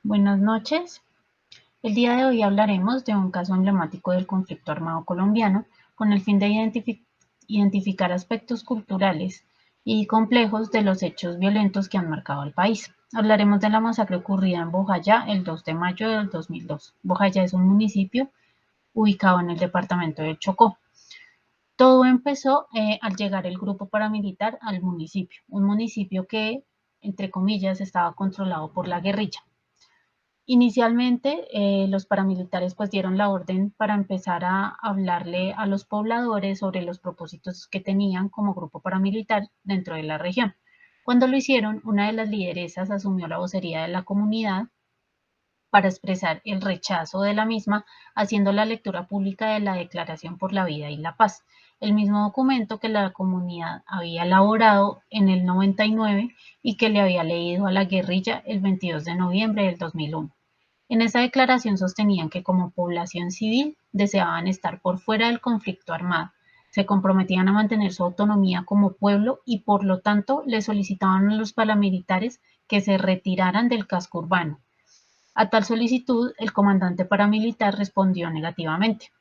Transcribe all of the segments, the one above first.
Buenas noches. El día de hoy hablaremos de un caso emblemático del conflicto armado colombiano con el fin de identificar aspectos culturales y complejos de los hechos violentos que han marcado al país. Hablaremos de la masacre ocurrida en Bojayá el 2 de mayo del 2002. Bojayá es un municipio ubicado en el departamento del Chocó. Todo empezó al llegar el grupo paramilitar al municipio, un municipio que, entre comillas, estaba controlado por la guerrilla. Inicialmente, los paramilitares pues dieron la orden para empezar a hablarle a los pobladores sobre los propósitos que tenían como grupo paramilitar dentro de la región. Cuando lo hicieron, una de las lideresas asumió la vocería de la comunidad para expresar el rechazo de la misma, haciendo la lectura pública de la Declaración por la Vida y la Paz, el mismo documento que la comunidad había elaborado en el 99 y que le había leído a la guerrilla el 22 de noviembre del 2001. En esa declaración sostenían que como población civil deseaban estar por fuera del conflicto armado, se comprometían a mantener su autonomía como pueblo y por lo tanto le solicitaban a los paramilitares que se retiraran del casco urbano. A tal solicitud, el comandante paramilitar respondió negativamente,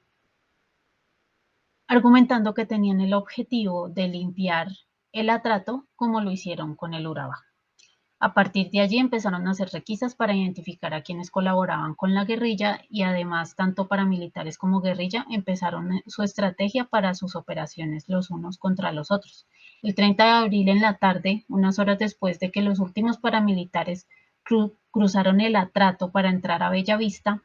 argumentando que tenían el objetivo de limpiar el atrato como lo hicieron con el Urabá. A partir de allí empezaron a hacer requisas para identificar a quienes colaboraban con la guerrilla y además tanto paramilitares como guerrilla empezaron su estrategia para sus operaciones los unos contra los otros. El 30 de abril en la tarde, unas horas después de que los últimos paramilitares cruzaron el atrato para entrar a Bellavista,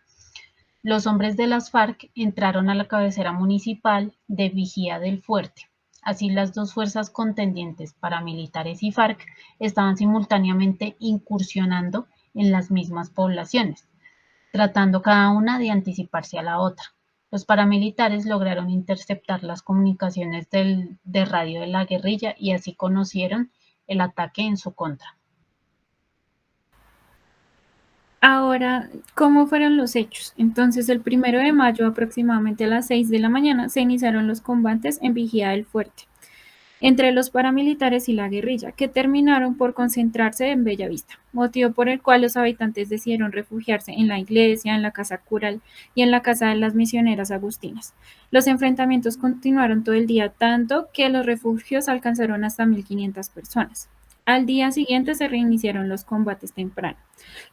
los hombres de las FARC entraron a la cabecera municipal de Vigía del Fuerte. Así las dos fuerzas contendientes, paramilitares y FARC, estaban simultáneamente incursionando en las mismas poblaciones, tratando cada una de anticiparse a la otra. Los paramilitares lograron interceptar las comunicaciones de radio de la guerrilla y así conocieron el ataque en su contra. Ahora, ¿cómo fueron los hechos? Entonces, el 1 de mayo, aproximadamente a las 6 de la mañana, se iniciaron los combates en Vigía del Fuerte entre los paramilitares y la guerrilla, que terminaron por concentrarse en Bellavista, motivo por el cual los habitantes decidieron refugiarse en la iglesia, en la casa cural y en la casa de las misioneras agustinas. Los enfrentamientos continuaron todo el día, tanto que los refugios alcanzaron hasta 1.500 personas. Al día siguiente se reiniciaron los combates temprano.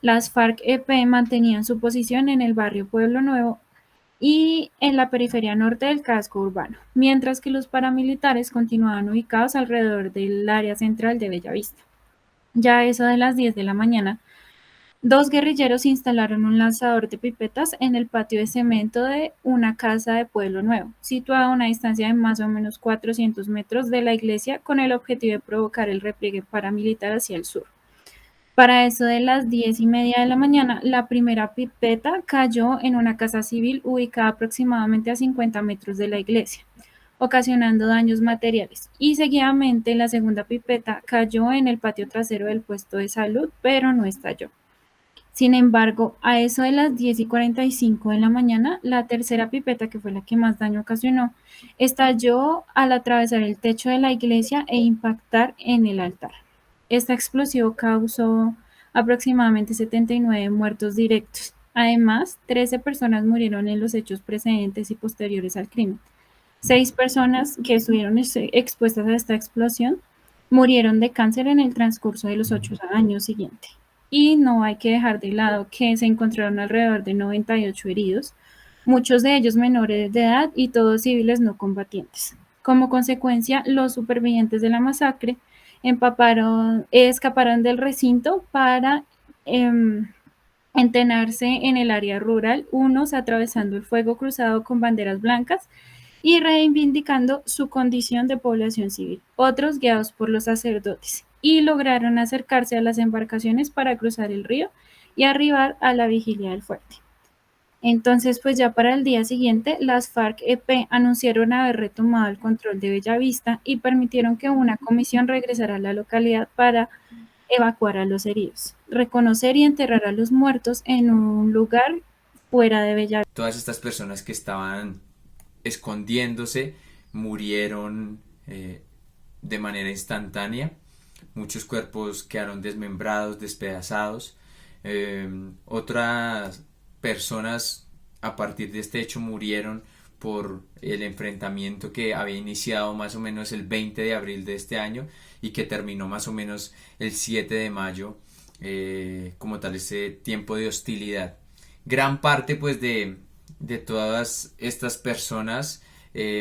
Las FARC-EP mantenían su posición en el barrio Pueblo Nuevo y en la periferia norte del casco urbano, mientras que los paramilitares continuaban ubicados alrededor del área central de Bellavista. Ya a eso de las 10 de la mañana, dos guerrilleros instalaron un lanzador de pipetas en el patio de cemento de una casa de Pueblo Nuevo, situada a una distancia de más o menos 400 metros de la iglesia, con el objetivo de provocar el repliegue paramilitar hacia el sur. Para eso de las 10:30 de la mañana, la primera pipeta cayó en una casa civil ubicada aproximadamente a 50 metros de la iglesia, ocasionando daños materiales. Y seguidamente la segunda pipeta cayó en el patio trasero del puesto de salud, pero no estalló. Sin embargo, a eso de las 10:45 de la mañana, la tercera pipeta, que fue la que más daño ocasionó, estalló al atravesar el techo de la iglesia e impactar en el altar. Esta explosión causó aproximadamente 79 muertos directos. Además, 13 personas murieron en los hechos precedentes y posteriores al crimen. 6 personas que estuvieron expuestas a esta explosión murieron de cáncer en el transcurso de los 8 años siguientes. Y no hay que dejar de lado que se encontraron alrededor de 98 heridos, muchos de ellos menores de edad y todos civiles no combatientes. Como consecuencia, los supervivientes de la masacre escaparon del recinto para entrenarse en el área rural, unos atravesando el fuego cruzado con banderas blancas y reivindicando su condición de población civil, otros guiados por los sacerdotes, y lograron acercarse a las embarcaciones para cruzar el río y arribar a la vigilia del fuerte. Entonces, pues ya para el día siguiente, las FARC-EP anunciaron haber retomado el control de Bellavista y permitieron que una comisión regresara a la localidad para evacuar a los heridos, reconocer y enterrar a los muertos en un lugar fuera de Bellavista. Todas estas personas que estaban escondiéndose murieron de manera instantánea. Muchos cuerpos quedaron desmembrados, despedazados. Otras personas a partir de este hecho murieron por el enfrentamiento que había iniciado más o menos el 20 de abril de este año y que terminó más o menos el 7 de mayo, como tal ese tiempo de hostilidad. Gran parte pues de todas estas personas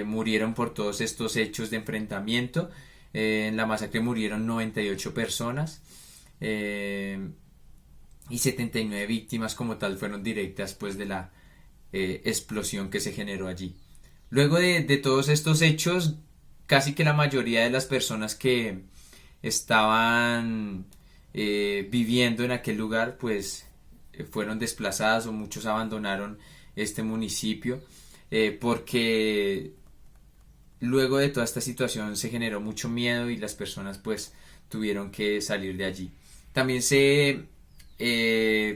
murieron por todos estos hechos de enfrentamiento. En la masacre murieron 98 personas y 79 víctimas como tal fueron directas pues de la explosión que se generó allí. Luego de todos estos hechos, casi que la mayoría de las personas que estaban viviendo en aquel lugar pues fueron desplazadas o muchos abandonaron este municipio porque luego de toda esta situación se generó mucho miedo y las personas pues tuvieron que salir de allí. También se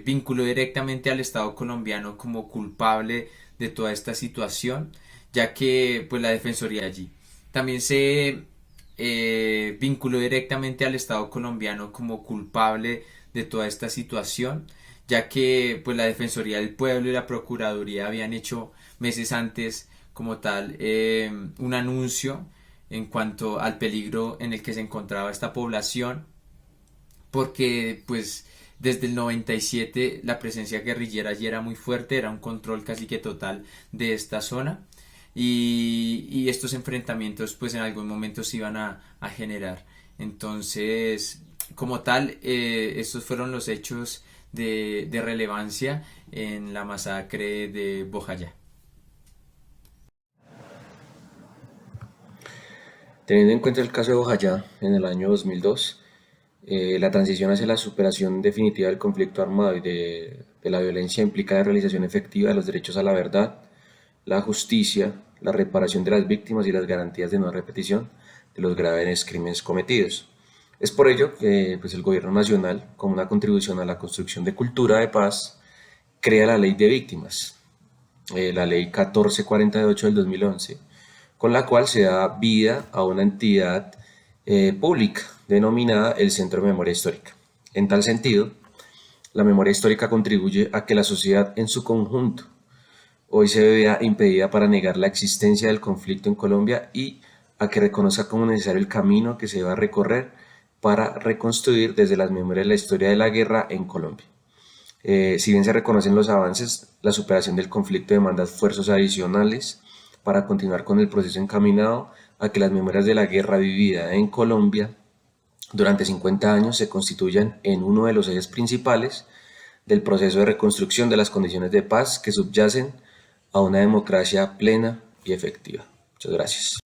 vinculó directamente al Estado colombiano como culpable de toda esta situación, ya que pues la defensoría allí. También se vinculó directamente al Estado colombiano como culpable de toda esta situación, ya que pues la Defensoría del Pueblo y la Procuraduría habían hecho meses antes como tal un anuncio en cuanto al peligro en el que se encontraba esta población, porque pues desde el 97 la presencia guerrillera allí era muy fuerte, era un control casi que total de esta zona y estos enfrentamientos pues en algún momento se iban a generar. Entonces, como tal, estos fueron los hechos de relevancia en la masacre de Bojayá. Teniendo en cuenta el caso de Bojayá en el año 2002, la transición hacia la superación definitiva del conflicto armado y de la violencia implica la realización efectiva de los derechos a la verdad, la justicia, la reparación de las víctimas y las garantías de no repetición de los graves crímenes cometidos. Es por ello que pues, el Gobierno Nacional, como una contribución a la construcción de cultura de paz, crea la Ley de Víctimas, la Ley 1448 del 2011, con la cual se da vida a una entidad pública denominada el Centro de Memoria Histórica. En tal sentido, la memoria histórica contribuye a que la sociedad en su conjunto hoy se vea impedida para negar la existencia del conflicto en Colombia y a que reconozca como necesario el camino que se va a recorrer para reconstruir desde las memorias la historia de la guerra en Colombia. Si bien se reconocen los avances, la superación del conflicto demanda esfuerzos adicionales para continuar con el proceso encaminado a que las memorias de la guerra vivida en Colombia durante 50 años se constituyan en uno de los ejes principales del proceso de reconstrucción de las condiciones de paz que subyacen a una democracia plena y efectiva. Muchas gracias.